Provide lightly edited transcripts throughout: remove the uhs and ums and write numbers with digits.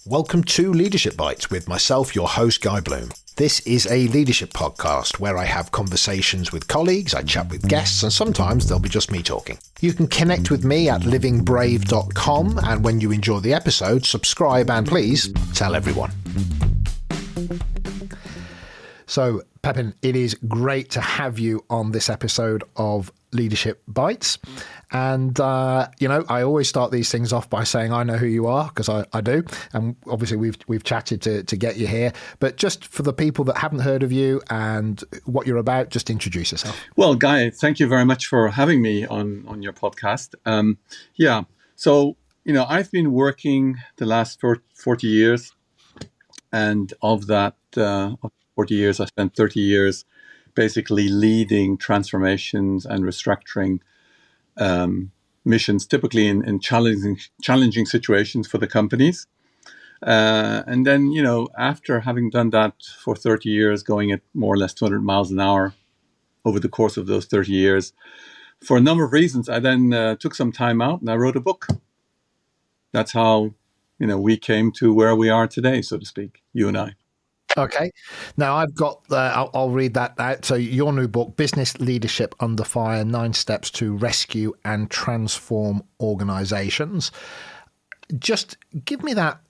Welcome to Leadership Bites with myself, your host, Guy Bloom. This is a leadership podcast where I have conversations with colleagues, I chat with guests, and sometimes there'll be just me talking. You can connect with me at livingbrave.com, and when you enjoy the episode, subscribe and please tell everyone. So, Pepyn, it is great to have you on this episode of Leadership Bites. And, I always start these things off by saying I know who you are, because I do. And obviously we've chatted to get you here. But just for the people that haven't heard of you and what you're about, just introduce yourself. Well, Guy, thank you very much for having me on your podcast. So, I've been working the last 40 years. And of that 40 years, I spent 30 years basically leading transformations and restructuring missions, typically in challenging situations for the companies. And then, after having done that for 30 years, going at more or less 200 miles an hour over the course of those 30 years, for a number of reasons, I then took some time out and I wrote a book. That's how, we came to where we are today, so to speak, you and I. Okay. Now I've got, I'll read that out. So your new book, Business Leadership Under Fire, 9 Steps to Rescue and Transform Organizations. Just give me that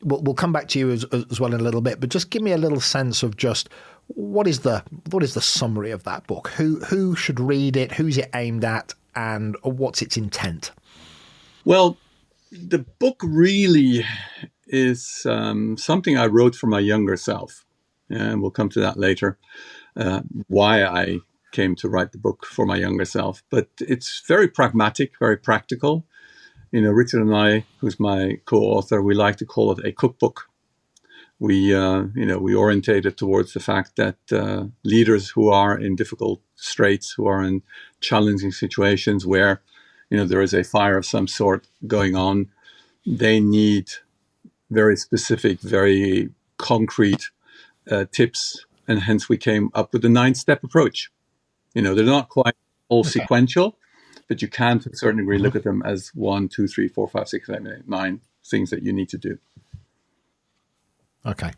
we'll come back to you as well in a little bit, but just give me a little sense of just what is the summary of that book? Who should read it? Who's it aimed at? And what's its intent? Well, the book really is something I wrote for my younger self. And we'll come to that later, why I came to write the book for my younger self. But it's very pragmatic, very practical. Richard and I, who's my co-author, we like to call it a cookbook. We orientate it towards the fact that leaders who are in difficult straits, who are in challenging situations where, there is a fire of some sort going on, they need very specific, very concrete tips. And hence we came up with the 9-step approach. They're not quite all sequential, but you can to a certain degree look at them as 1, 2, 3, 4, 5, 6, 7, 8, 9 things that you need to do. Okay.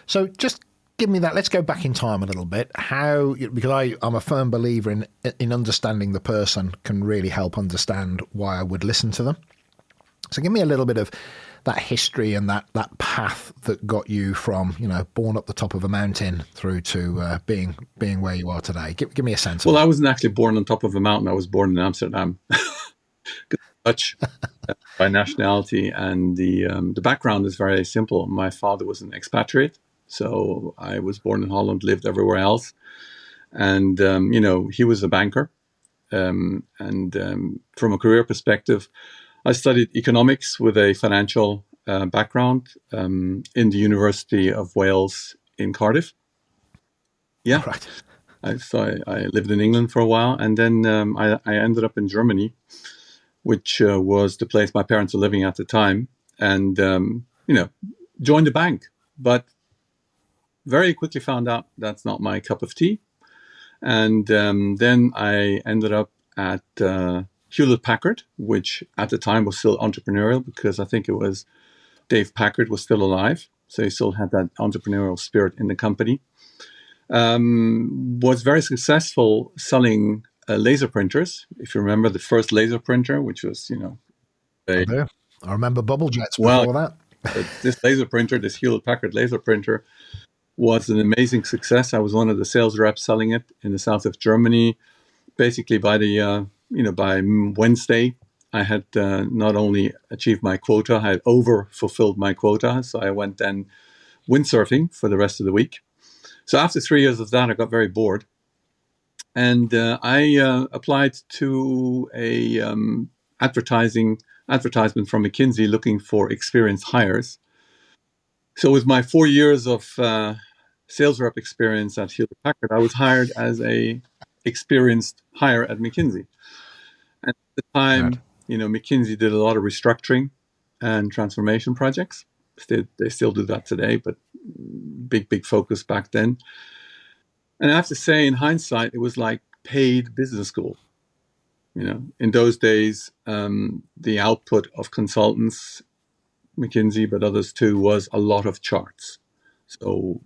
So just give me that. Let's go back in time a little bit. Because I'm a firm believer in understanding the person can really help understand why I would listen to them. So give me a little bit of that history and that path that got you from, born up the top of a mountain through to being where you are today. Give me a sense. Well, I wasn't actually born on top of a mountain. I was born in Amsterdam. Dutch by nationality, and the background is very simple. My father was an expatriate, so I was born in Holland, lived everywhere else, and he was a banker. And from a career perspective, I studied economics with a financial background in the University of Wales in Cardiff. Yeah, right. So I lived in England for a while, and then I ended up in Germany, which was the place my parents were living at the time, and joined a bank, but very quickly found out that's not my cup of tea, and then I ended up at Hewlett-Packard, which at the time was still entrepreneurial, because I think it was Dave Packard was still alive. So he still had that entrepreneurial spirit in the company. Was very successful selling laser printers. If you remember the first laser printer, which was, I remember bubble jets before that. This laser printer, this Hewlett-Packard laser printer, was an amazing success. I was one of the sales reps selling it in the south of Germany. Basically by by Wednesday, I had not only achieved my quota, I had over-fulfilled my quota. So I went then windsurfing for the rest of the week. So after 3 years of that, I got very bored. And I applied to a advertisement from McKinsey looking for experienced hires. So with my 4 years of sales rep experience at Hewlett-Packard, I was hired as a experienced hire at McKinsey. And at the time, McKinsey did a lot of restructuring and transformation projects. They still do that today, but big focus back then. And I have to say, in hindsight, it was like paid business school. In those days, the output of consultants McKinsey, but others too, was a lot of charts. So,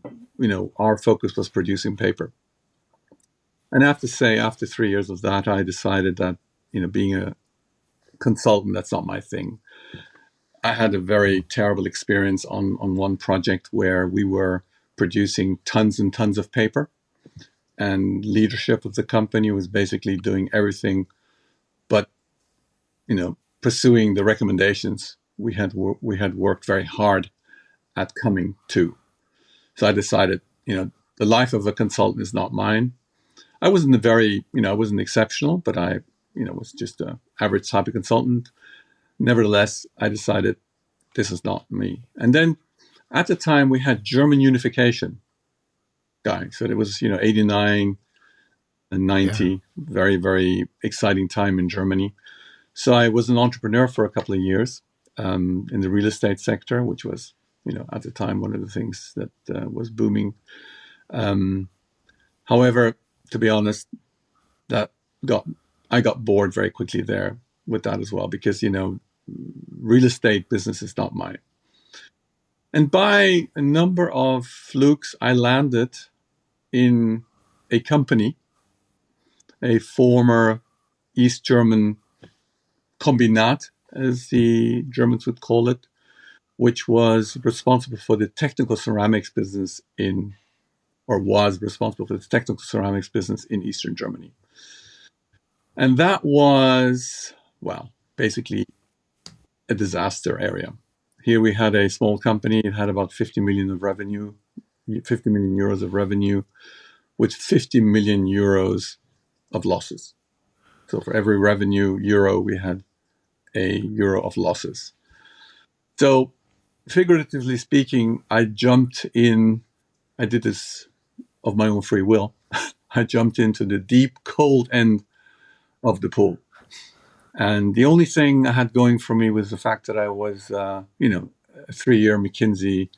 our focus was producing paper. And I have to say, after 3 years of that, I decided that, being a consultant, that's not my thing. I had a very terrible experience on one project where we were producing tons and tons of paper, and leadership of the company was basically doing everything but, pursuing the recommendations we had worked very hard at coming to. So I decided, the life of a consultant is not mine. I wasn't I wasn't exceptional, but I, was just an average type of consultant. Nevertheless, I decided this is not me. And then at the time we had German unification, guys. So it was, 89 and 90, yeah. Very, very exciting time in Germany. So I was an entrepreneur for a couple of years in the real estate sector, which was, at the time, one of the things that was booming. However, to be honest, I got bored very quickly there with that as well, because, real estate business is not mine. And by a number of flukes, I landed in a company, a former East German Kombinat, as the Germans would call it, which was responsible for the technical ceramics business was responsible for the technical ceramics business in Eastern Germany. And that was, basically a disaster area. Here we had a small company. It had about 50 million of revenue, 50 million euros of revenue, with 50 million euros of losses. So for every revenue euro, we had a euro of losses. So figuratively speaking, I jumped in. I did this of my own free will. I jumped into the deep, cold end of the pool. And the only thing I had going for me was the fact that I was, a 3-year McKinsey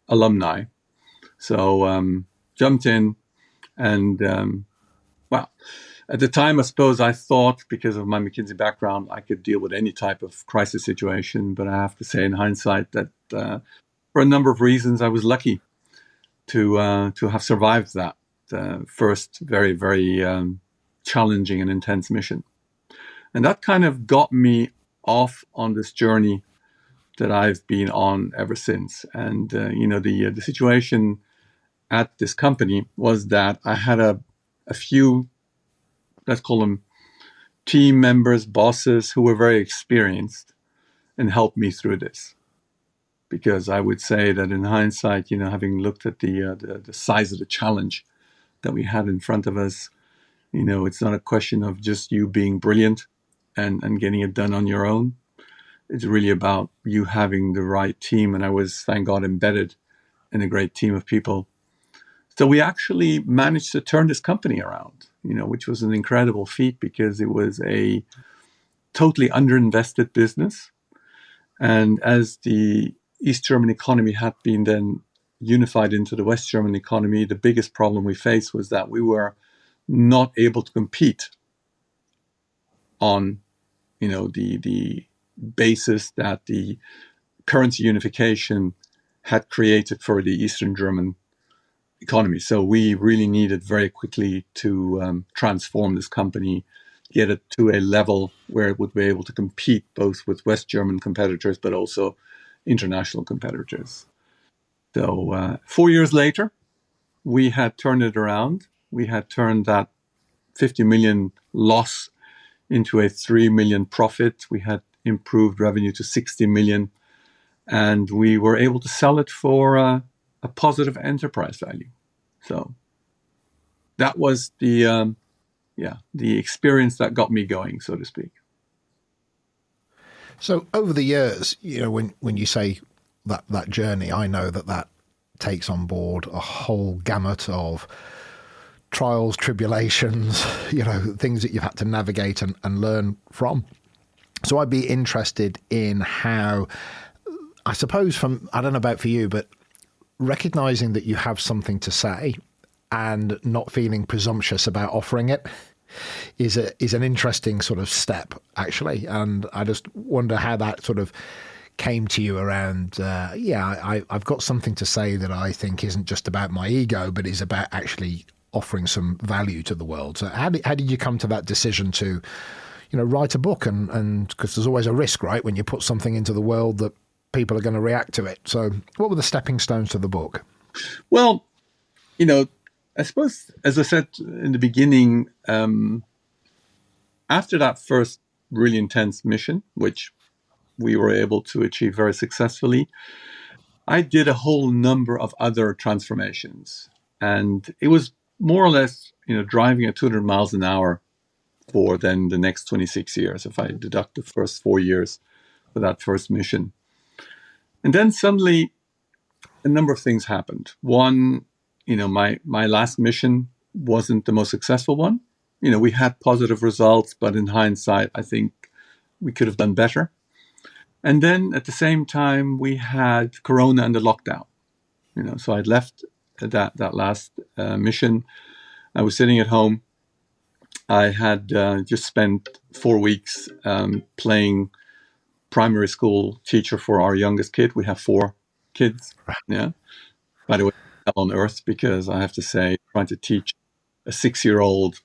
alumni. So jumped in, and at the time, I suppose I thought, because of my McKinsey background, I could deal with any type of crisis situation. But I have to say, in hindsight, that for a number of reasons, I was lucky to have survived that first very, very challenging and intense mission. And that kind of got me off on this journey that I've been on ever since. And, the situation at this company was that I had a few, let's call them team members, bosses, who were very experienced and helped me through this. Because I would say that in hindsight, having looked at the size of the challenge that we had in front of us, it's not a question of just you being brilliant and getting it done on your own. It's really about you having the right team. And I was, thank God, embedded in a great team of people. So we actually managed to turn this company around, which was an incredible feat, because it was a totally underinvested business. And as the East German economy had been then unified into the West German economy, the biggest problem we faced was that we were not able to compete on, the basis that the currency unification had created for the Eastern German economy. So we really needed very quickly to transform this company, get it to a level where it would be able to compete both with West German competitors, but also international competitors. So 4 years later, we had turned it around. We had turned that 50 million loss into a 3 million profit. We had improved revenue to 60 million, and we were able to sell it for a positive enterprise value. So that was the experience that got me going, so to speak. So over the years, when you say that journey, I know that takes on board a whole gamut of trials, tribulations, things that you've had to navigate and learn from. So I'd be interested in how, I suppose I don't know about for you, but recognizing that you have something to say and not feeling presumptuous about offering it is an interesting sort of step, actually. And I just wonder how that sort of came to you around, I've got something to say that I think isn't just about my ego, but is about actually offering some value to the world. So how did you come to that decision to, write a book? And because there's always a risk, right, when you put something into the world that people are going to react to it. So what were the stepping stones to the book? Well, I suppose, as I said in the beginning, after that first really intense mission, which we were able to achieve very successfully, I did a whole number of other transformations. And it was more or less, driving at 200 miles an hour for then the next 26 years, if I deduct the first 4 years for that first mission. And then suddenly a number of things happened. One, my last mission wasn't the most successful one. We had positive results, but in hindsight, I think we could have done better. And then at the same time, we had Corona and the lockdown. So I'd left that last mission. I was sitting at home. I had just spent 4 weeks playing primary school teacher for our youngest kid. We have 4 kids. Yeah. By the way, hell on earth, because I have to say, trying to teach a 6-year-old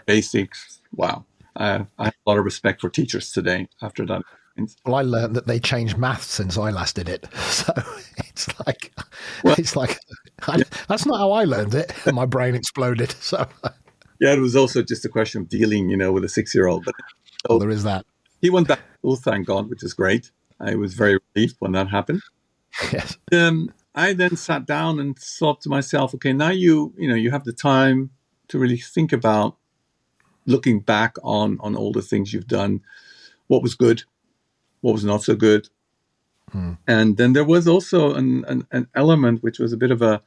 basics. Wow. I have a lot of respect for teachers today after that. Well, I learned that they changed maths since I last did it. So it's like, that's not how I learned it. And my brain exploded. So yeah, it was also just a question of dealing, with a 6-year-old. But so, there is that. He went back to school, thank God, which is great. I was very relieved when that happened. Yes. I then sat down and thought to myself, okay, now you have the time to really think about looking back on all the things you've done. What was good? What was not so good? And then there was also an element which was a bit of a,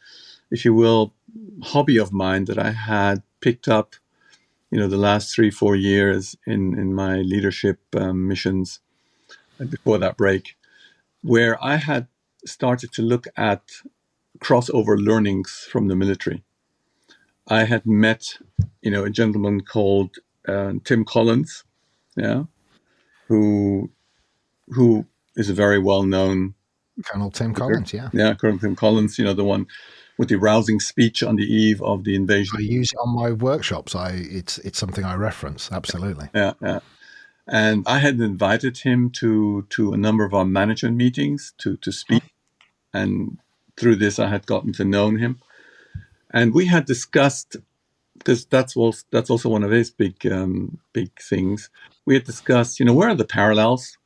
if you will, hobby of mine that I had picked up, the last 3-4 years in my leadership missions before that break, where I had started to look at crossover learnings from the military. I had met, a gentleman called Tim Collins, who is a very well-known Colonel Tim Collins, yeah. Yeah, Colonel Tim Collins, the one with the rousing speech on the eve of the invasion. I use it on my workshops. It's something I reference, absolutely. Yeah. And I had invited him to a number of our management meetings to speak. And through this, I had gotten to know him. And we had discussed, because that's also one of his big things. We had discussed, where are the parallels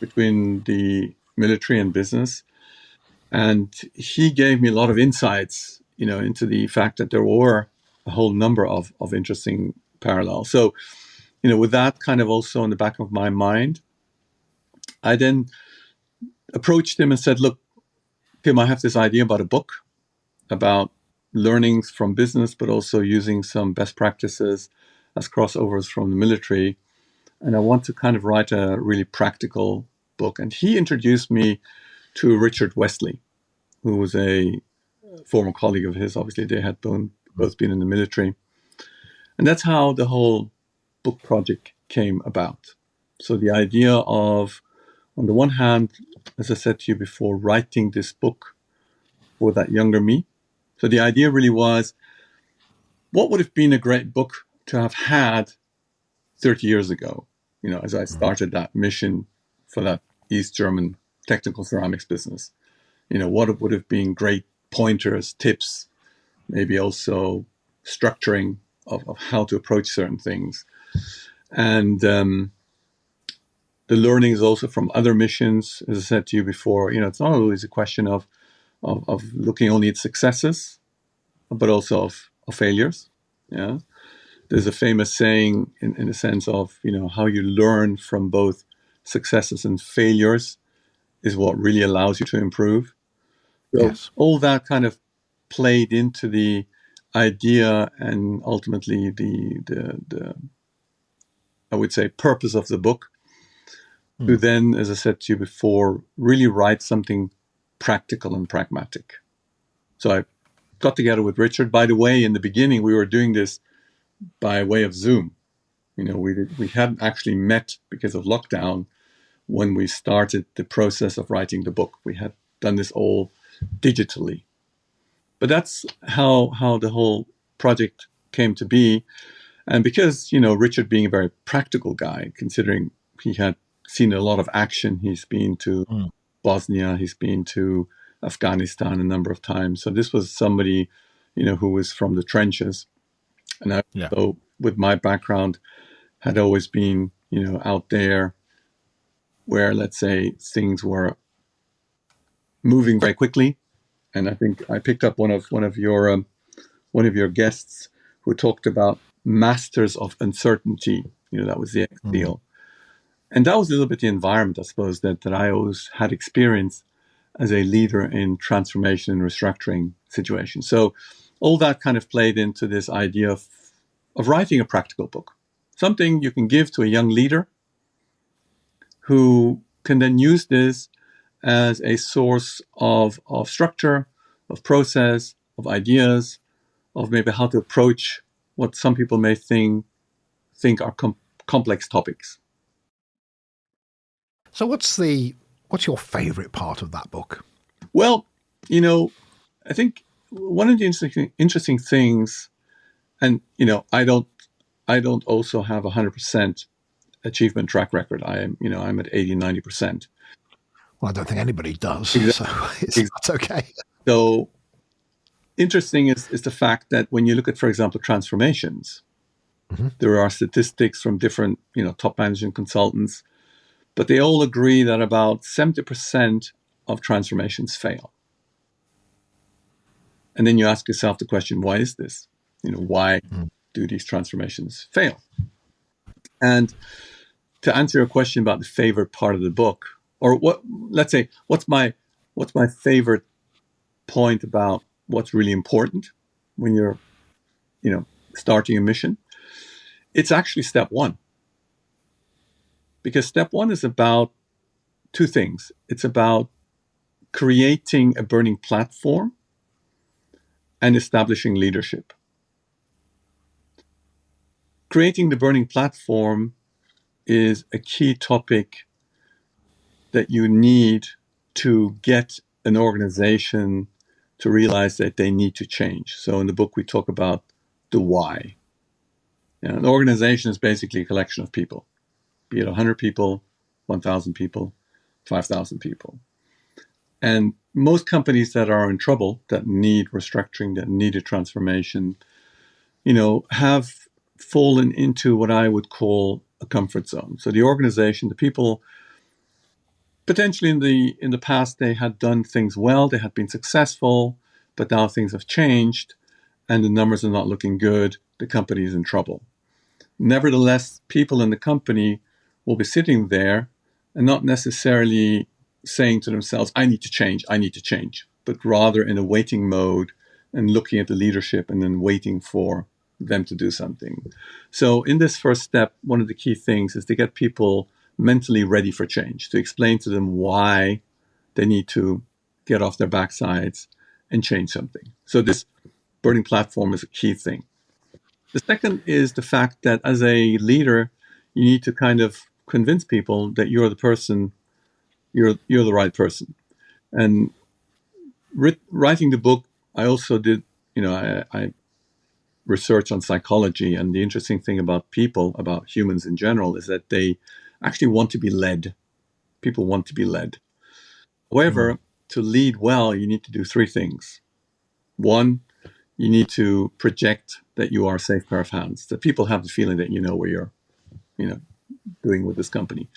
between the military and business? And he gave me a lot of insights, into the fact that there were a whole number of interesting parallels. So, with that kind of also in the back of my mind, I then approached him and said, look, Tim, I have this idea about a book about learnings from business, but also using some best practices as crossovers from the military. And I want to kind of write a really practical book. And he introduced me to Richard Wesley, who was a former colleague of his. Obviously, they had both been in the military. And that's how the whole book project came about. So the idea of, on the one hand, as I said to you before, writing this book for that younger me. So the idea really was, what would have been a great book to have had 30 years ago, as I started that mission for that East German technical ceramics business? What would have been great pointers, tips, maybe also structuring of how to approach certain things. And the learnings also from other missions, as I said to you before, it's not always a question of looking only at successes, but also of failures. Yeah. There's a famous saying in the sense of, how you learn from both successes and failures is what really allows you to improve. So yes. All that kind of played into the idea and ultimately the I would say purpose of the book, to then, as I said to you before, really write something practical and pragmatic. So I got together with Richard. By the way, in the beginning, we were doing this by way of Zoom. We hadn't actually met because of lockdown. when we started the process of writing the book. We had done this all digitally. But that's how the whole project came to be. And because, Richard being a very practical guy, considering he had seen a lot of action, he's been to Bosnia, he's been to Afghanistan a number of times. So this was somebody, who was from the trenches. And I, so with my background, had always been, out there where, let's say, things were moving very quickly. And I think I picked up one of your guests who talked about masters of uncertainty. That was the deal. And that was a little bit the environment, I suppose, that I always had experience as a leader in transformation and restructuring situations. So all that kind of played into this idea of writing a practical book, something you can give to a young leader who can then use this as a source of structure, of process, of ideas, of maybe how to approach what some people may think are complex topics. So what's your favorite part of that book? Well, I think one of the interesting things, and I don't also have 100% achievement track record. I'm at 80, 90%. Well, I don't think anybody does. Exactly. So it's okay. So interesting is the fact that when you look at, for example, transformations, there are statistics from different, top management consultants, but they all agree that about 70% of transformations fail. And then you ask yourself the question, why is this? Why do these transformations fail? And to answer your question about the favorite part of the book, or let's say, what's my favorite point about what's really important when you're, starting a mission, it's actually step one. Because step one is about two things. It's about creating a burning platform and establishing leadership. Creating the burning platform is a key topic that you need to get an organization to realize that they need to change. So in the book, we talk about the why. An organization is basically a collection of people, be it 100 people, 1,000 people, 5,000 people. And most companies that are in trouble, that need restructuring, that need a transformation, have fallen into what I would call a comfort zone. So the organization, the people, potentially in the past, they had done things well, they had been successful, but now things have changed and the numbers are not looking good. The company is in trouble. Nevertheless, people in the company will be sitting there and not necessarily saying to themselves, I need to change, but rather in a waiting mode and looking at the leadership and then waiting for them to do something. So in this first step, one of the key things is to get people mentally ready for change, to explain to them why they need to get off their backsides and change something. So this burning platform is a key thing. The second is the fact that as a leader, you need to kind of convince people that you're the person, you're the right person. And writing the book, I also did, I research on psychology, and the interesting thing about people, about humans in general, is that they actually want to be led. People want to be led. However, to lead well, you need to do three things. One, you need to project that you are a safe pair of hands, that people have the feeling that you know what you're, doing with this company.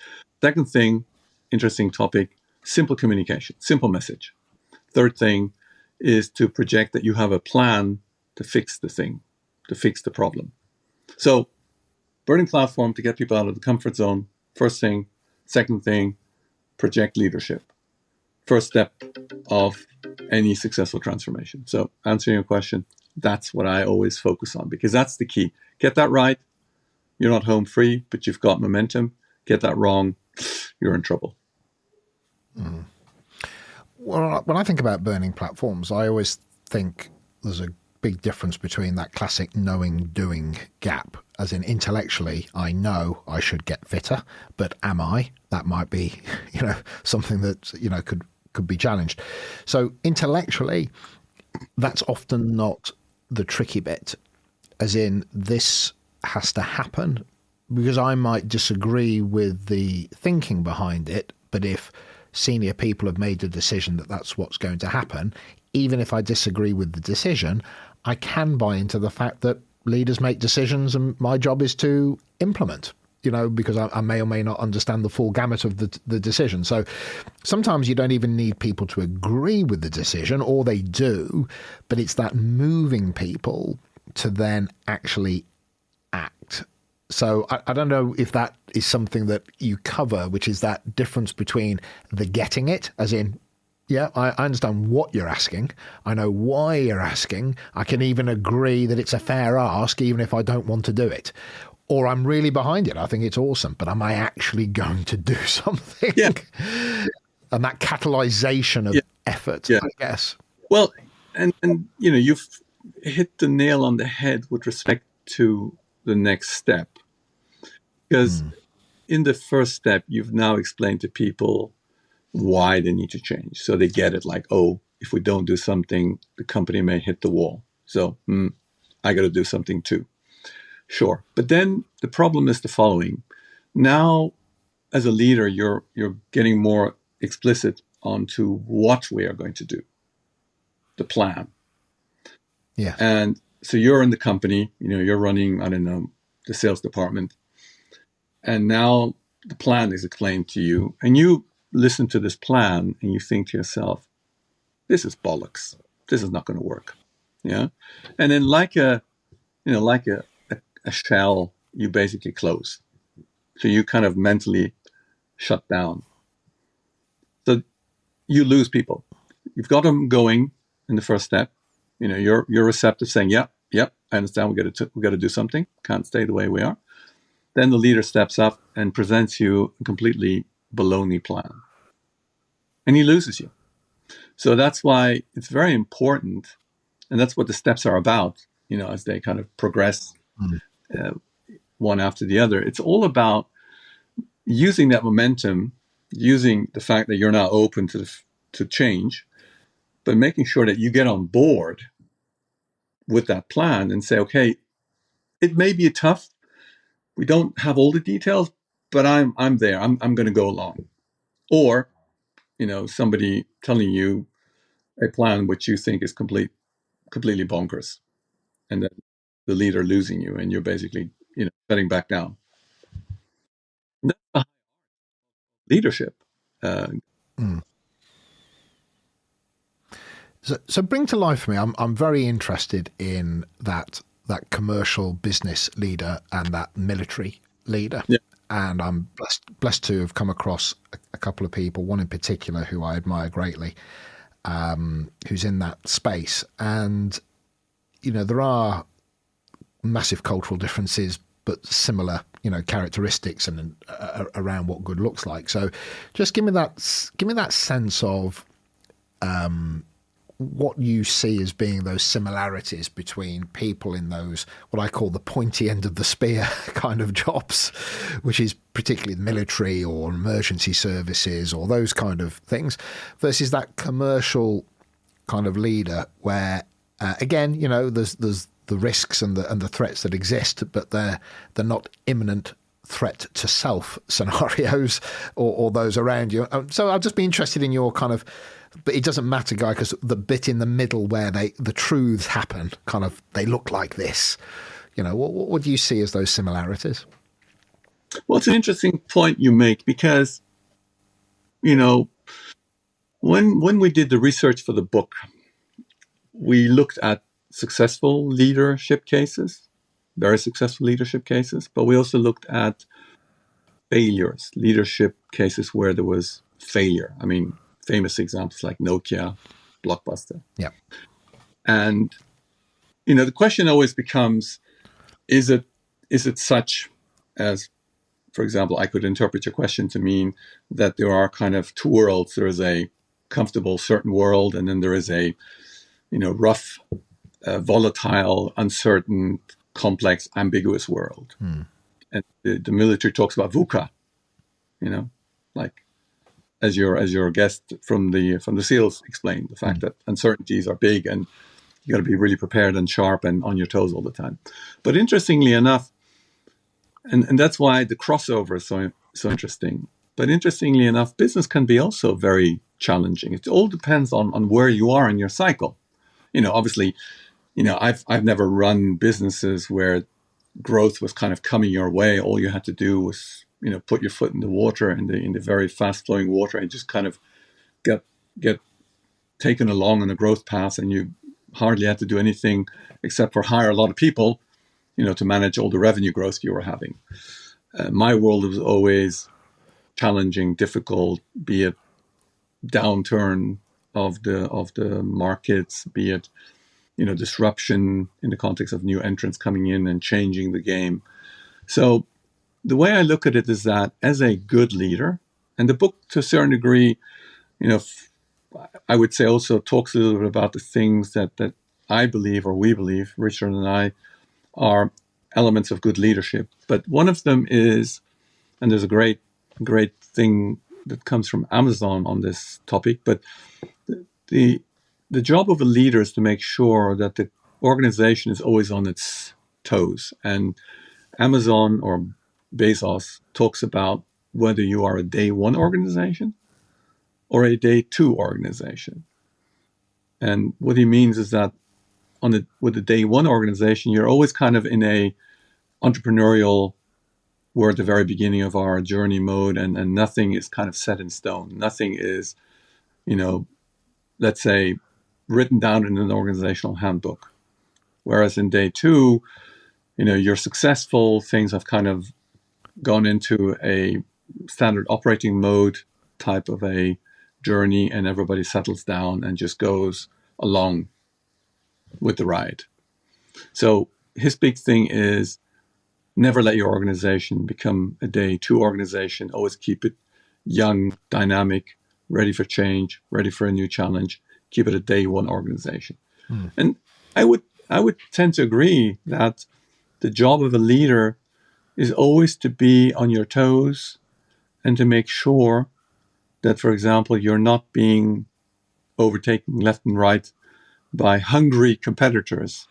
Second thing, interesting topic, simple communication, simple message. Third thing is to project that you have a plan to fix the thing, to fix the problem. So, burning platform to get people out of the comfort zone. First thing. Second thing, project leadership. First step of any successful transformation. So, answering your question, that's what I always focus on, because that's the key. Get that right, you're not home free, but you've got momentum. Get that wrong, you're in trouble. Well, when I think about burning platforms, I always think there's a big difference between that classic knowing doing gap, as in intellectually I know I should get fitter, but am I? That might be, something that could be challenged. So intellectually, that's often not the tricky bit, as in this has to happen, because I might disagree with the thinking behind it, but if senior people have made the decision that that's what's going to happen, even if I disagree with the decision, I can buy into the fact that leaders make decisions and my job is to implement, because I may or may not understand the full gamut of the decision. So sometimes you don't even need people to agree with the decision, or they do, but it's that moving people to then actually act. So I don't know if that is something that you cover, which is that difference between the getting it, as in, yeah, I understand what you're asking. I know why you're asking. I can even agree that it's a fair ask, even if I don't want to do it. Or I'm really behind it. I think it's awesome, but am I actually going to do something? Yeah. And that catalyzation of effort, I guess. Well, and you've hit the nail on the head with respect to the next step. Because in the first step, you've now explained to people why they need to change. So they get it, like, oh, if we don't do something, the company may hit the wall. So I got to do something too. Sure. But then the problem is the following. Now, as a leader, you're getting more explicit onto what we are going to do, the plan. Yeah. And so you're in the company, you're running, I don't know, the sales department. And now the plan is explained to you, and you listen to this plan and you think to yourself, this is bollocks. This is not going to work. Yeah. And then like a shell, you basically close. So you kind of mentally shut down. So you lose people. You've got them going in the first step. You're receptive, saying, yep, I understand. We got to do something. Can't stay the way we are. Then the leader steps up and presents you a completely baloney plan. And he loses you. So that's why it's very important, and that's what the steps are about, as they kind of progress one after the other. It's all about using that momentum, using the fact that you're now open to change, but making sure that you get on board with that plan and say, okay, it may be tough. We don't have all the details, but I'm there. I'm going to go along. Or, somebody telling you a plan which you think is completely bonkers, and then the leader losing you, and you're basically, shutting back down. And that's leadership. So bring to life for me. I'm very interested in that commercial business leader and that military leader. Yeah. And I'm blessed to have come across a couple of people, one in particular who I admire greatly, who's in that space. And, there are massive cultural differences, but similar, characteristics and around what good looks like. So just give me that sense of what you see as being those similarities between people in those, what I call the pointy end of the spear kind of jobs, which is particularly the military or emergency services or those kind of things, versus that commercial kind of leader where, again, there's the risks and the threats that exist, but they're not imminent threat to self scenarios or those around you. So I'll just be interested in your kind of, but it doesn't matter, Guy, because the bit in the middle where the truths happen, kind of, they look like this. What do you see as those similarities? Well, it's an interesting point you make because, when we did the research for the book, we looked at successful leadership cases, very successful leadership cases, but we also looked at failures, leadership cases where there was failure. I mean, famous examples like Nokia, Blockbuster. Yeah. And, the question always becomes, is it such as, for example, I could interpret your question to mean that there are kind of two worlds. There is a comfortable certain world, and then there is a, rough volatile, uncertain, complex, ambiguous world. And the military talks about VUCA, like as your guest from the SEALs explained, the fact that uncertainties are big and you got to be really prepared and sharp and on your toes all the time. But interestingly enough, and that's why the crossover is so interesting. But interestingly enough, business can be also very challenging. It all depends on where you are in your cycle. Obviously, I've never run businesses where growth was kind of coming your way. All you had to do was, put your foot in the water, in the very fast flowing water, and just kind of get taken along on a growth path, and you hardly had to do anything except for hire a lot of people, to manage all the revenue growth you were having. My world was always challenging, difficult, be it downturn of the markets, be it disruption in the context of new entrants coming in and changing the game. So the way I look at it is that as a good leader, and the book to a certain degree, I would say also talks a little bit about the things that I believe, or we believe, Richard and I, are elements of good leadership. But one of them is, and there's a great thing that comes from Amazon on this topic, but the job of a leader is to make sure that the organization is always on its toes. And Amazon or Bezos talks about whether you are a day one organization or a day two organization. And what he means is that with the day one organization, you're always kind of in a entrepreneurial, we're at the very beginning of our journey mode, and nothing is kind of set in stone. Nothing is, let's say, written down in an organizational handbook. Whereas in day two, you're successful, things have kind of gone into a standard operating mode type of a journey, and everybody settles down and just goes along with the ride. So his big thing is never let your organization become a day two organization. Always keep it young, dynamic, ready for change, ready for a new challenge. Keep it a day one organization. And I would tend to agree that the job of a leader is always to be on your toes and to make sure that, for example, you're not being overtaken left and right by hungry competitors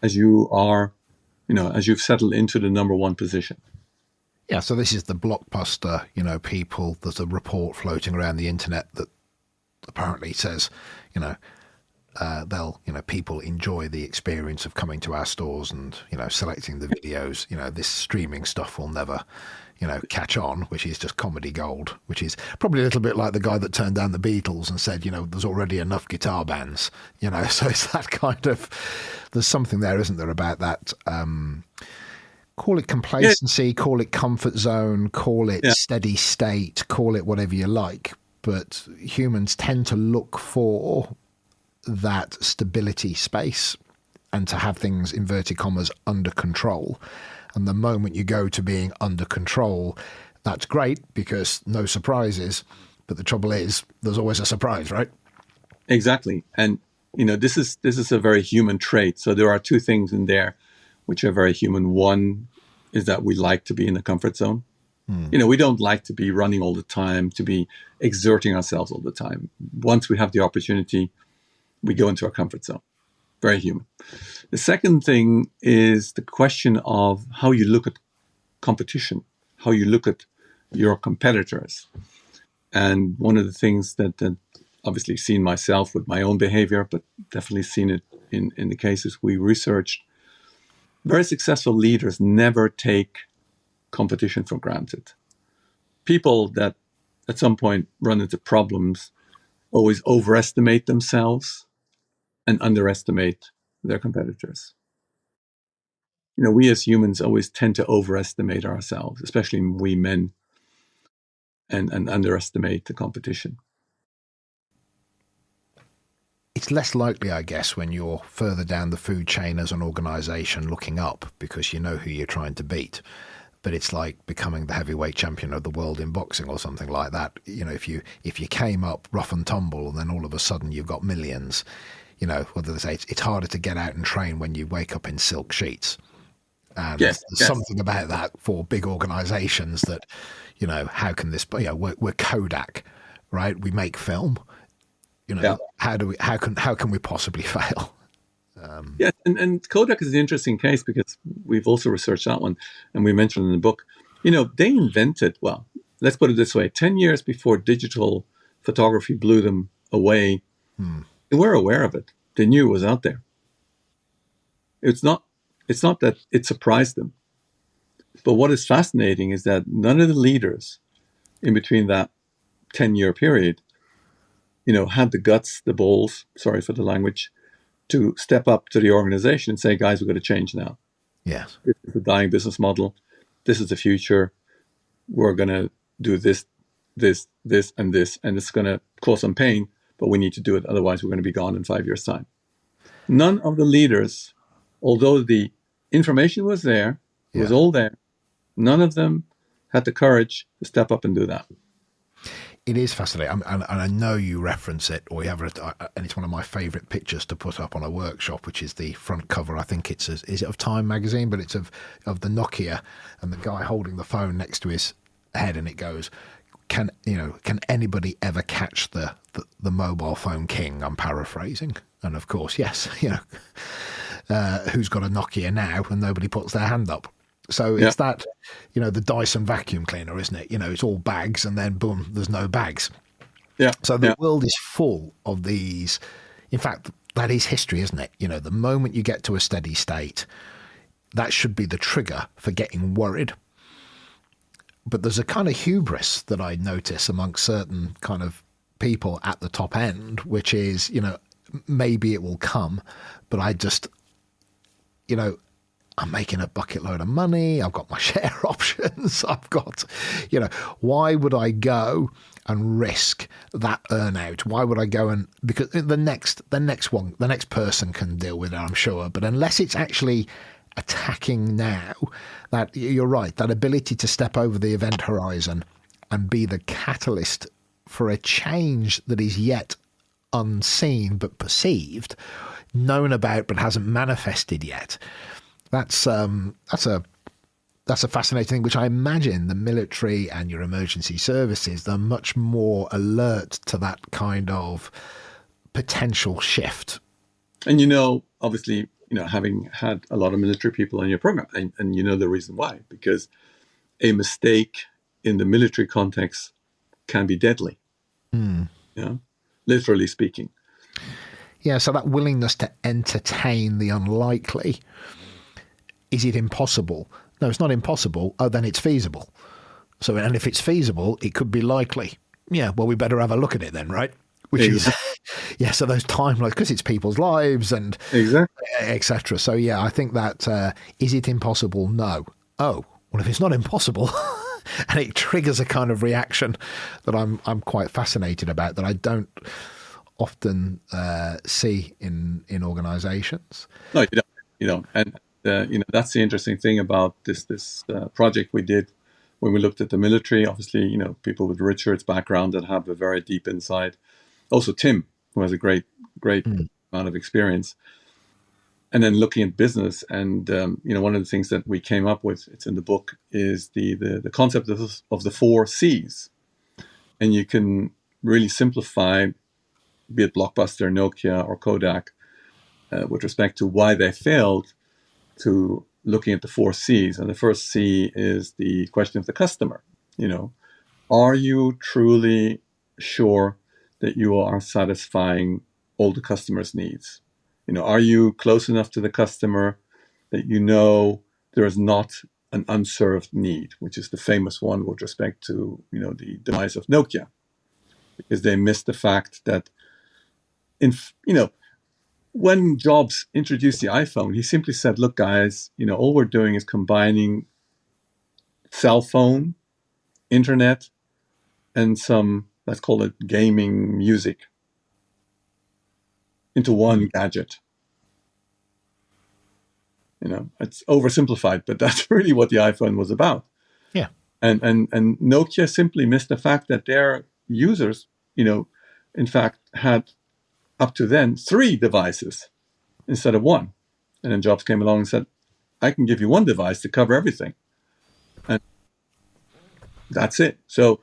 as you are, as you've settled into the number one position. Yeah, so this is the blockbuster, people, there's a report floating around the internet that apparently says, people enjoy the experience of coming to our stores and, selecting the videos. This streaming stuff will never, catch on, which is just comedy gold, which is probably a little bit like the guy that turned down the Beatles and said, there's already enough guitar bands, so it's that kind of, there's something there, isn't there, about that, call it complacency, call it comfort zone, call it steady state, call it whatever you like. But humans tend to look for that stability space and to have things, inverted commas, under control. And the moment you go to being under control, that's great because no surprises. But the trouble is, there's always a surprise, right? Exactly. And, this is a very human trait. So there are two things in there which are very human. One is that we like to be in the comfort zone. We don't like to be running all the time, to be exerting ourselves all the time. Once we have the opportunity, we go into our comfort zone. Very human. The second thing is the question of how you look at competition, how you look at your competitors. And one of the things that obviously seen myself with my own behavior, but definitely seen it in the cases we researched, very successful leaders never take competition for granted. People that at some point run into problems always overestimate themselves and underestimate their competitors. We as humans always tend to overestimate ourselves, especially we men, and underestimate the competition. It's less likely, I guess, when you're further down the food chain as an organization looking up because you know who you're trying to beat. But it's like becoming the heavyweight champion of the world in boxing or something like that. If you came up rough and tumble and then all of a sudden you've got millions, whether they say it's harder to get out and train when you wake up in silk sheets. And Yes, there's something about that for big organizations that, how can this, we're Kodak, right? We make film, how can we possibly fail? Yeah, and Kodak is an interesting case because we've also researched that one, and we mentioned in the book, they invented, well, let's put it this way, 10 years before digital photography blew them away, they were aware of it. They knew it was out there. It's not that it surprised them. But what is fascinating is that none of the leaders in between that 10-year period, had the guts, the balls, sorry for the language, to step up to the organization and say, guys, we've got to change now. Yes. This is a dying business model. This is the future. We're going to do this, and this, and it's going to cause some pain, but we need to do it. Otherwise, we're going to be gone in 5 years' time. None of the leaders, although the information was there, it was all there, none of them had the courage to step up and do that. It is fascinating, and I know you reference it, or you have it, and it's one of my favourite pictures to put up on a workshop, which is the front cover. I think is it of Time magazine, but it's of the Nokia and the guy holding the phone next to his head, and it goes, "Can anybody ever catch the mobile phone king?" I'm paraphrasing, and of course, yes, who's got a Nokia now, and nobody puts their hand up. So it's that, the Dyson vacuum cleaner, isn't it? It's all bags, and then boom, there's no bags. Yeah. So the world is full of these. In fact, that is history, isn't it? The moment you get to a steady state, that should be the trigger for getting worried. But there's a kind of hubris that I notice amongst certain kind of people at the top end, which is, maybe it will come, but I just, I'm making a bucket load of money. I've got my share options. I've got, why would I go and risk that earnout? Why would I go and, because the next person can deal with it, I'm sure. But unless it's actually attacking now, that you're right, that ability to step over the event horizon and be the catalyst for a change that is yet unseen but perceived, known about but hasn't manifested yet. That's a fascinating thing, which I imagine the military and your emergency services, they're much more alert to that kind of potential shift. And obviously, having had a lot of military people in your program, and the reason why, because a mistake in the military context can be deadly, literally speaking. Yeah, so that willingness to entertain the unlikely. Is it impossible? No, it's not impossible. Oh, then it's feasible. So, and if it's feasible, it could be likely. Yeah, well, we better have a look at it then, right? Which is, so those timelines, because it's people's lives and etc. So, yeah, I think that, is it impossible? No. Oh, well, if it's not impossible, and it triggers a kind of reaction that I'm quite fascinated about, that I don't often see in organisations. No, you don't. And that's the interesting thing about this project we did when we looked at the military. Obviously, people with Richard's background that have a very deep insight. Also, Tim, who has a great amount of experience. And then looking at business, and one of the things that we came up with, it's in the book, is the concept of the 4 C's, and you can really simplify, be it Blockbuster, Nokia, or Kodak, with respect to why they failed, to looking at the 4 C's. And the first C is the question of the customer. Are you truly sure that you are satisfying all the customer's needs? Are you close enough to the customer that there is not an unserved need, which is the famous one with respect to, the demise of Nokia, because they missed the fact that when Jobs introduced the iPhone, he simply said, look, guys, all we're doing is combining cell phone, internet, and some, let's call it gaming music, into one gadget. It's oversimplified, but that's really what the iPhone was about. Yeah. And Nokia simply missed the fact that their users, in fact, had up to then 3 devices instead of 1. And then Jobs came along and said, I can give you 1 device to cover everything. And that's it. So,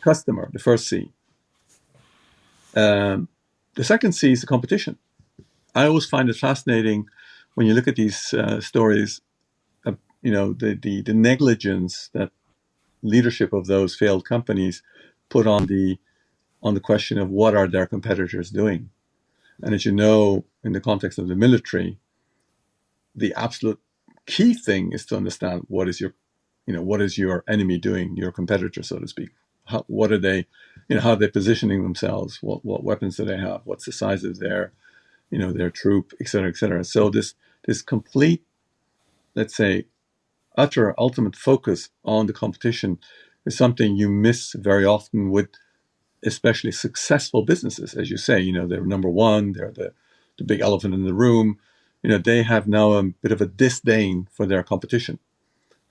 customer, the first C. The second C is the competition. I always find it fascinating when you look at these stories, the negligence that leadership of those failed companies put on the question of what are their competitors doing. And as you know, in the context of the military, the absolute key thing is to understand what is your enemy doing, your competitor, so to speak. What are they, how are they positioning themselves? What weapons do they have? What's the size of their troop, et cetera, et cetera. So this complete, let's say, utter ultimate focus on the competition is something you miss very often with especially successful businesses. As you say, they're number one, they're the big elephant in the room. They have now a bit of a disdain for their competition.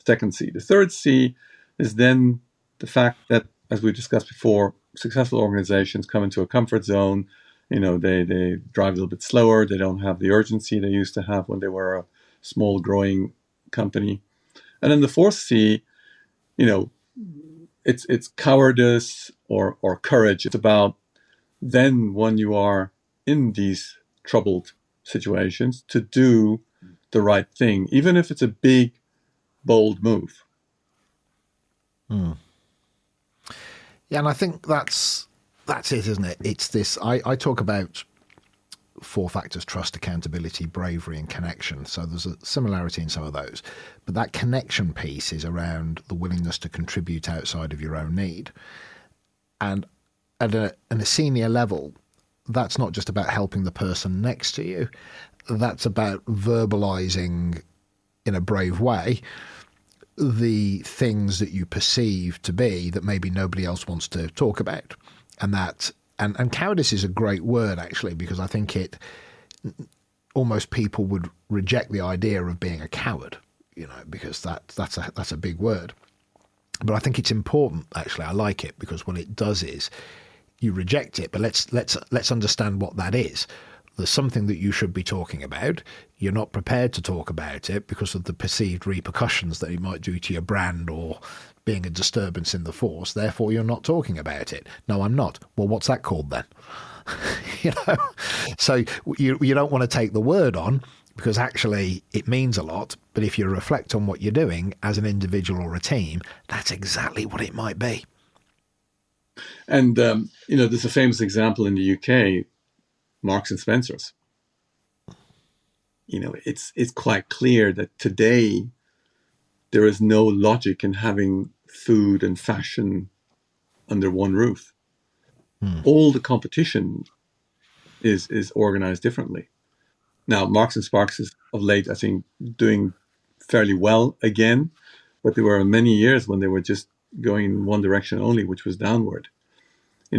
Second C. The third C is then the fact that, as we discussed before, successful organizations come into a comfort zone. They drive a little bit slower. They don't have the urgency they used to have when they were a small growing company. And then the fourth C, it's cowardice or courage. It's about then when you are in these troubled situations to do the right thing, even if it's a big, bold move. Yeah, and I think that's it, isn't it? It's this. I talk about 4 factors: trust, accountability, bravery, and connection. So there's a similarity in some of those. But that connection piece is around the willingness to contribute outside of your own need. And at a senior level, that's not just about helping the person next to you. That's about verbalizing in a brave way the things that you perceive to be that maybe nobody else wants to talk about. And cowardice is a great word, actually, because I think almost people would reject the idea of being a coward, because that's a big word. But I think it's important, actually. I like it because what it does is you reject it, but let's understand what that is. There's something that you should be talking about. You're not prepared to talk about it because of the perceived repercussions that it might do to your brand or being a disturbance in the force. Therefore, you're not talking about it. No, I'm not. Well, what's that called then? So you don't want to take the word on because actually it means a lot. But if you reflect on what you're doing as an individual or a team, that's exactly what it might be. And, there's a famous example in the UK, Marks and Spencer's. It's quite clear that today there is no logic in having food and fashion under one roof. All the competition is organized differently. Now, Marks and Sparks is of late, I think, doing fairly well again, but there were many years when they were just going in one direction only, which was downward.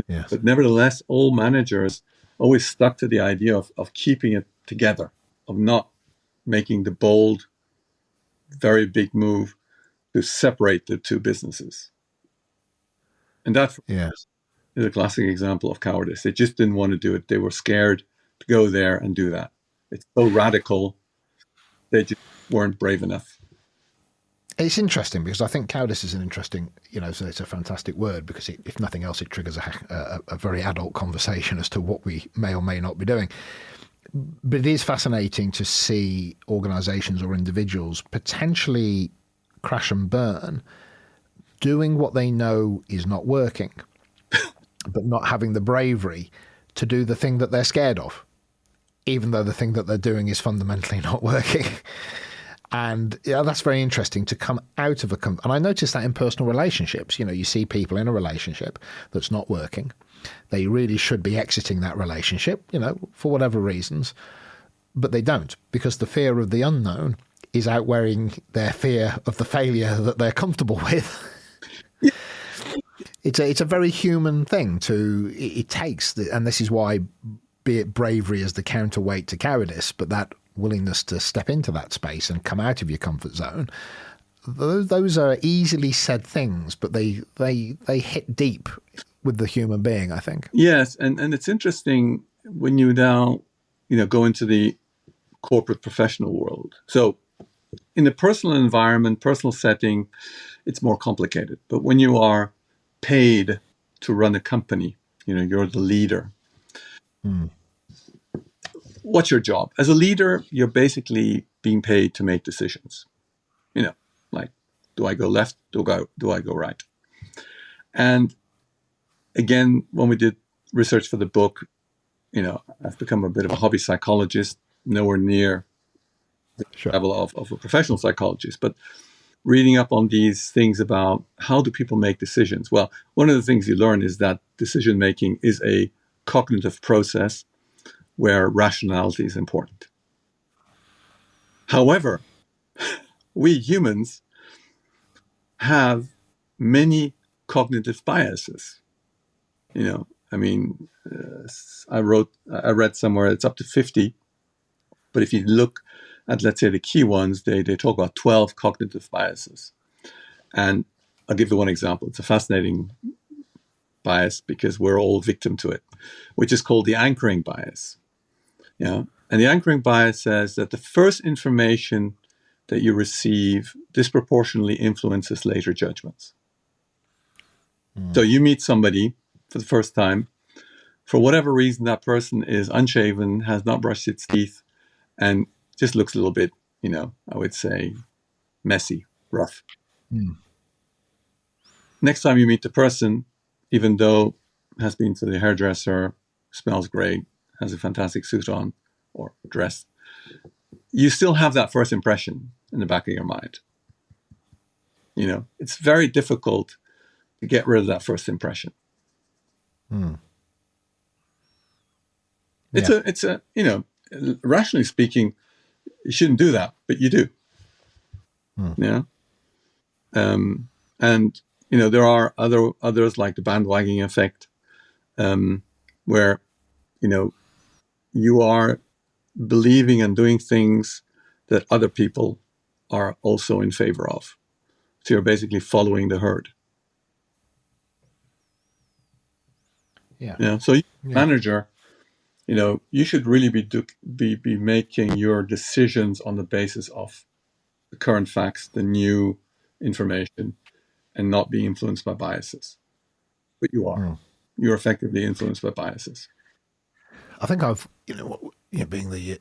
Yes. But nevertheless, all managers always stuck to the idea of keeping it together, of not making the bold, very big move to separate the two businesses. And that is a classic example of cowardice. They just didn't want to do it. They were scared to go there and do that. It's so radical. They just weren't brave enough. It's interesting because I think cowardice is an interesting, so it's a fantastic word because if nothing else, it triggers a very adult conversation as to what we may or may not be doing. But it is fascinating to see organizations or individuals potentially crash and burn doing what they know is not working, but not having the bravery to do the thing that they're scared of, even though the thing that they're doing is fundamentally not working. And that's very interesting to come out of and I notice that in personal relationships, you see people in a relationship that's not working. They really should be exiting that relationship, for whatever reasons, but they don't because the fear of the unknown is outweighing their fear of the failure that they're comfortable with. Yeah. It's a very human thing it takes, and this is why, be it bravery as the counterweight to cowardice, but that willingness to step into that space and come out of your comfort zone, those are easily said things, but they hit deep with the human being, I think. Yes, and it's interesting when you now, go into the corporate professional world. So in the personal environment, personal setting, it's more complicated. But when you are paid to run a company, you're the leader. What's your job? As a leader, you're basically being paid to make decisions. Like, do I go left? Do I go right? And again, when we did research for the book, I've become a bit of a hobby psychologist, nowhere near the level of a professional psychologist, but reading up on these things about how do people make decisions. Well, one of the things you learn is that decision making is a cognitive process where rationality is important. However, we humans have many cognitive biases. I read somewhere it's up to 50, but if you look at, let's say, the key ones, they talk about 12 cognitive biases. And I'll give you one example. It's a fascinating bias because we're all victim to it, which is called the anchoring bias. And the anchoring bias says that the first information that you receive disproportionately influences later judgments. So you meet somebody for the first time. For whatever reason, that person is unshaven, has not brushed its teeth, and just looks a little bit, I would say, messy, rough. Next time you meet the person, even though has been to the hairdresser, smells great, has a fantastic suit on or dress, you still have that first impression in the back of your mind. It's very difficult to get rid of that first impression. It's a rationally speaking, you shouldn't do that, but you do. And there are others like the bandwagoning effect, where you are believing and doing things that other people are also in favor of. So you're basically following the herd. So manager, you should really be making your decisions on the basis of the current facts, the new information, and not be influenced by biases. But you are. You're effectively influenced by biases. I think I've, being the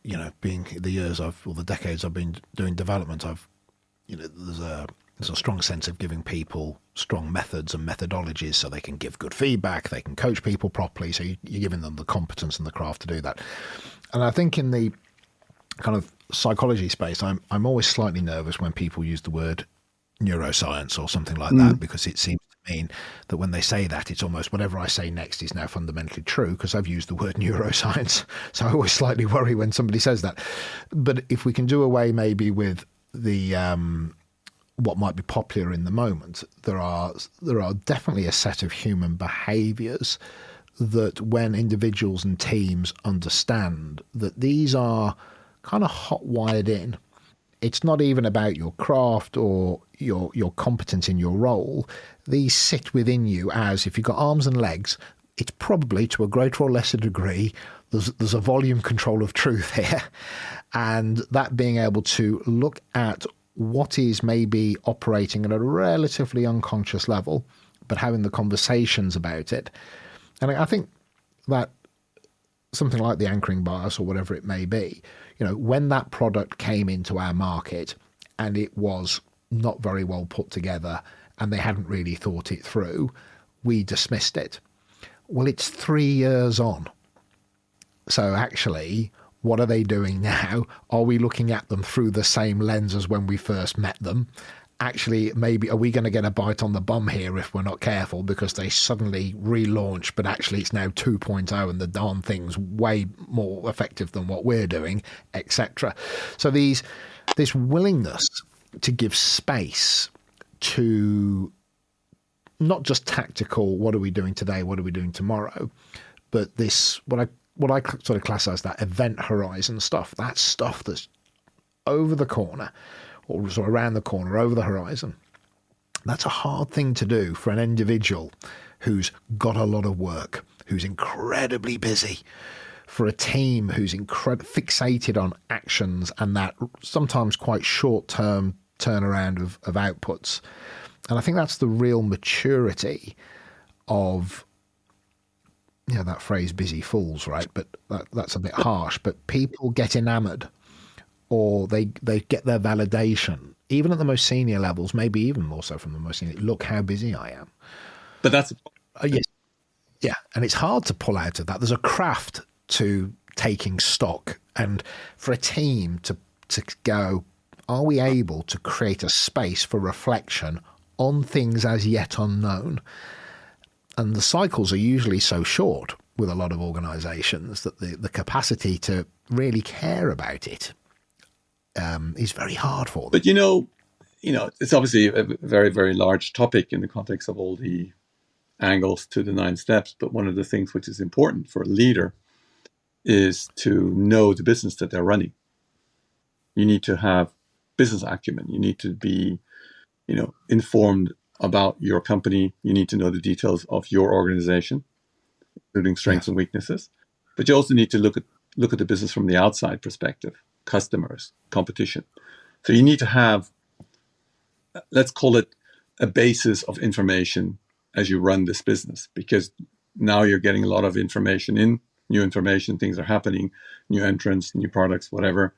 years or the decades I've been doing development, there's a strong sense of giving people strong methods and methodologies so they can give good feedback, they can coach people properly, so you're giving them the competence and the craft to do that. And I think in the kind of psychology space, I'm always slightly nervous when people use the word neuroscience or something like that, because it seems to mean that when they say that, it's almost whatever I say next is now fundamentally true because I've used the word neuroscience. So I always slightly worry when somebody says that. But if we can do away maybe with the what might be popular in the moment, there are definitely a set of human behaviours that when individuals and teams understand that these are kind of hot-wired in, it's not even about your craft or your competence in your role. These sit within you as, if you've got arms and legs, it's probably to a greater or lesser degree, there's a volume control of truth here. And that being able to look at what is maybe operating at a relatively unconscious level, but having the conversations about it. And I think that something like the anchoring bias or whatever it may be, when that product came into our market and it was not very well put together and they hadn't really thought it through, we dismissed it. Well, it's 3 years on. So actually, what are they doing now? Are we looking at them through the same lens as when we first met them? Actually, maybe are we going to get a bite on the bum here if we're not careful because they suddenly relaunch, but actually it's now 2.0 and the darn thing's way more effective than what we're doing, etc. So this willingness to give space to not just tactical, what are we doing today, what are we doing tomorrow, but this, what I sort of class as that event horizon stuff, that stuff that's over the corner, or sort of around the corner, over the horizon. That's a hard thing to do for an individual who's got a lot of work, who's incredibly busy. for a team who's fixated on actions and that sometimes quite short-term turnaround of outputs. And I think that's the real maturity of, that phrase busy fools, right? But that's a bit harsh. But people get enamored, or they get their validation, even at the most senior levels, maybe even more so from the most senior. Look how busy I am. But that's... Yes. Yeah. And it's hard to pull out of that. There's a craft to taking stock, and for a team to go, are we able to create a space for reflection on things as yet unknown? And the cycles are usually so short with a lot of organizations that the capacity to really care about it is very hard for them. But, it's obviously a very, very large topic in the context of all the angles to the 9 steps. But one of the things which is important for a leader is to know the business that they're running. You need to have business acumen. You need to be, informed about your company. You need to know the details of your organization, including strengths and weaknesses. But you also need to look at the business from the outside perspective, customers, competition. So you need to have, let's call it, a basis of information as you run this business, because now you're getting a lot of information in, new information, things are happening, new entrants, new products, whatever.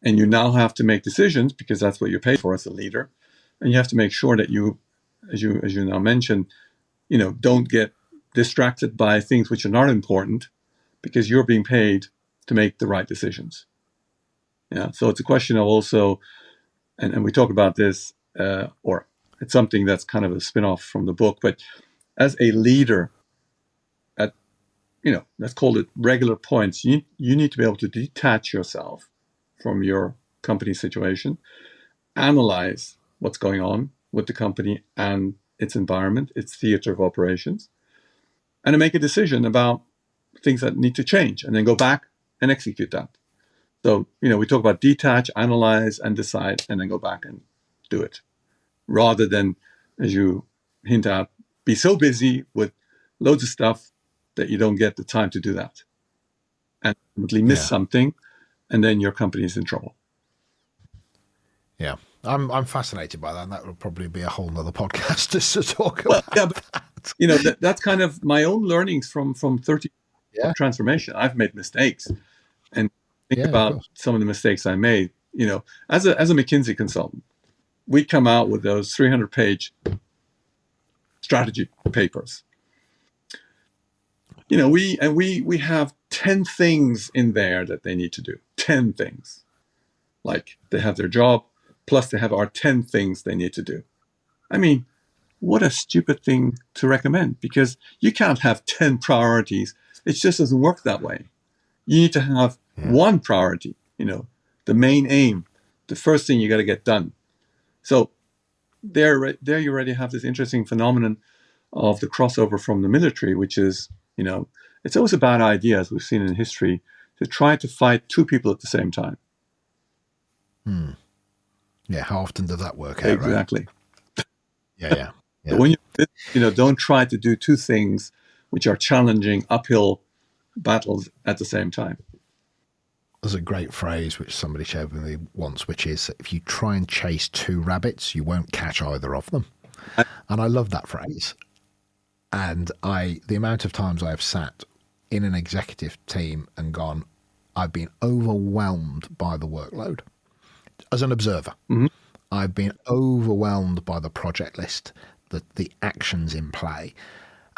And you now have to make decisions, because that's what you're paid for as a leader. And you have to make sure that you, as you now mentioned, don't get distracted by things which are not important, because you're being paid to make the right decisions. Yeah. So it's a question of also, and we talk about this, or it's something that's kind of a spin-off from the book, but as a leader at, let's call it regular points, you need to be able to detach yourself from your company situation, analyze what's going on with the company and its environment, its theater of operations, and to make a decision about things that need to change, and then go back and execute that. So, we talk about detach, analyze, and decide, and then go back and do it. Rather than, as you hint at, be so busy with loads of stuff that you don't get the time to do that. And ultimately miss something, and then your company is in trouble. Yeah. I'm fascinated by that, and that would probably be a whole nother podcast just to talk about that. That's kind of my own learnings from 30 years of transformation. I've made mistakes, and think about some of the mistakes I made. As a McKinsey consultant, we come out with those 300-page strategy papers. We have 10 things in there that they need to do. 10 things. Like, they have their job, plus they have our 10 things they need to do. I mean, what a stupid thing to recommend, because you can't have 10 priorities. It just doesn't work that way. You need to have one priority, the main aim, the first thing you got to get done. So there you already have this interesting phenomenon of the crossover from the military, which is, it's always a bad idea, as we've seen in history, to try to fight 2 people at the same time. Yeah, how often does that work out? Exactly. Right? Yeah. But when don't try to do 2 things which are challenging uphill battles at the same time. There's a great phrase which somebody shared with me once, which is, if you try and chase 2 rabbits, you won't catch either of them. And I love that phrase. And the amount of times I've sat in an executive team and gone, I've been overwhelmed by the workload. As an observer, I've been overwhelmed by the project list, the actions in play,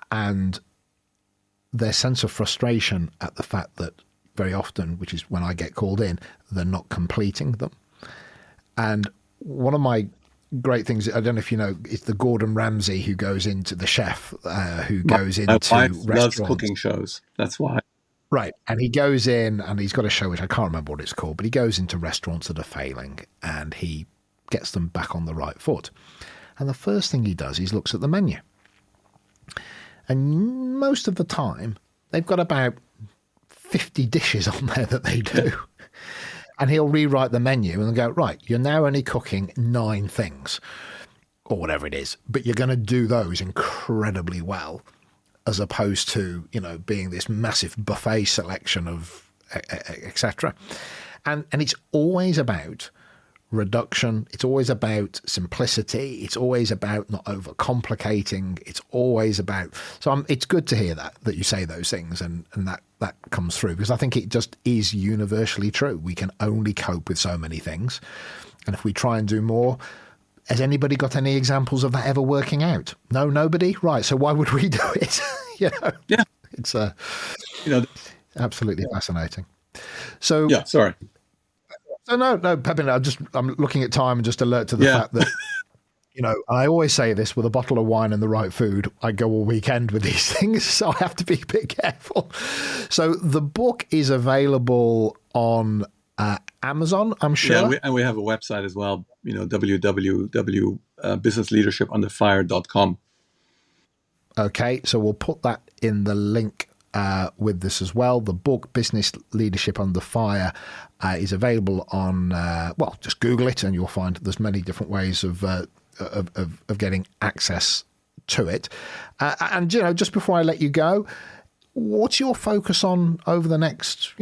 and their sense of frustration at the fact that very often, which is when I get called in, they're not completing them. And one of my great things, I don't know if you know, is the Gordon Ramsay who goes into the chef, who goes into restaurants. My wife loves cooking shows. That's why. Right. And he goes in and he's got a show, which I can't remember what it's called, but he goes into restaurants that are failing and he gets them back on the right foot. And the first thing he does is looks at the menu. And most of the time, they've got about 50 dishes on there that they do. And he'll rewrite the menu and go, right, you're now only cooking 9 things or whatever it is, but you're going to do those incredibly well. as opposed to, being this massive buffet selection of etc. And it's always about reduction. It's always about simplicity. It's always about not overcomplicating. It's always about. So it's good to hear that you say those things and that comes through, because I think it just is universally true. We can only cope with so many things, and if we try and do more. Has anybody got any examples of that ever working out? No, nobody? Right. So why would we do it? Yeah. It's absolutely fascinating. So yeah, sorry. So no, Pepyn, I'm looking at time and just alert to the fact that, I always say this, with a bottle of wine and the right food, I go all weekend with these things. So I have to be a bit careful. So the book is available on Amazon, I'm sure. Yeah, and we have a website as well, www.businessleadershipundefire.com. Okay, so we'll put that in the link with this as well. The book, Business Leadership Under Fire, is available on, just Google it and you'll find there's many different ways of getting access to it. And, just before I let you go, what's your focus on over the next,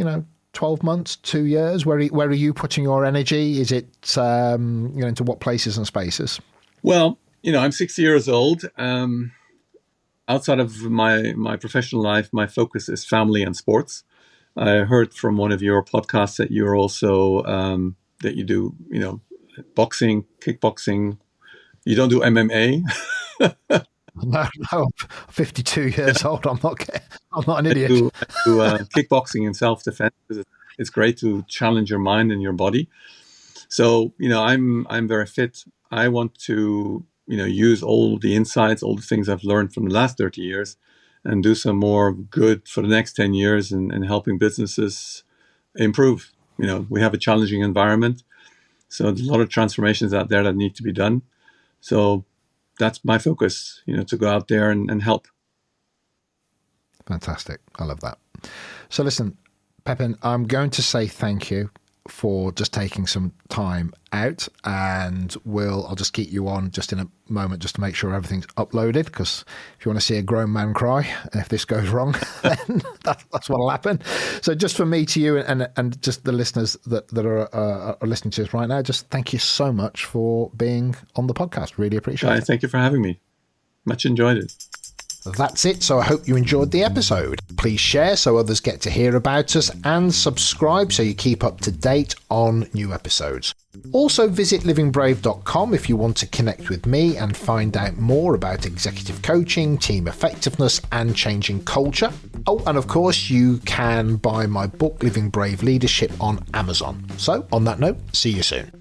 12 months, 2 years? Where are you putting your energy? Is it, into what places and spaces? Well, I'm 60 years old. Outside of my professional life, my focus is family and sports. I heard from one of your podcasts that you're also, that you do, boxing, kickboxing. You don't do MMA? No, I'm 52 years old. I'm not an idiot. I do kickboxing and self-defense. It's great to challenge your mind and your body. So, I'm very fit. I want to, use all the insights, all the things I've learned from the last 30 years and do some more good for the next 10 years and helping businesses improve. We have a challenging environment. So there's a lot of transformations out there that need to be done. So that's my focus, to go out there and help. Fantastic. I love that. So listen, Pepyn, I'm going to say thank you for just taking some time out, and I'll just keep you on just in a moment just to make sure everything's uploaded, because if you want to see a grown man cry, if this goes wrong, then that's what'll happen. So just from me to you and just the listeners that are listening to us right now, just thank you so much for being on the podcast. Really appreciate it. Thank you for having me. Much enjoyed it. That's it. So I hope you enjoyed the episode. Please share so others get to hear about us, and subscribe so you keep up to date on new episodes. Also visit livingbrave.com if you want to connect with me and find out more about executive coaching, team effectiveness and changing culture. Oh, and of course you can buy my book Living Brave Leadership on Amazon. So on that note, see you soon.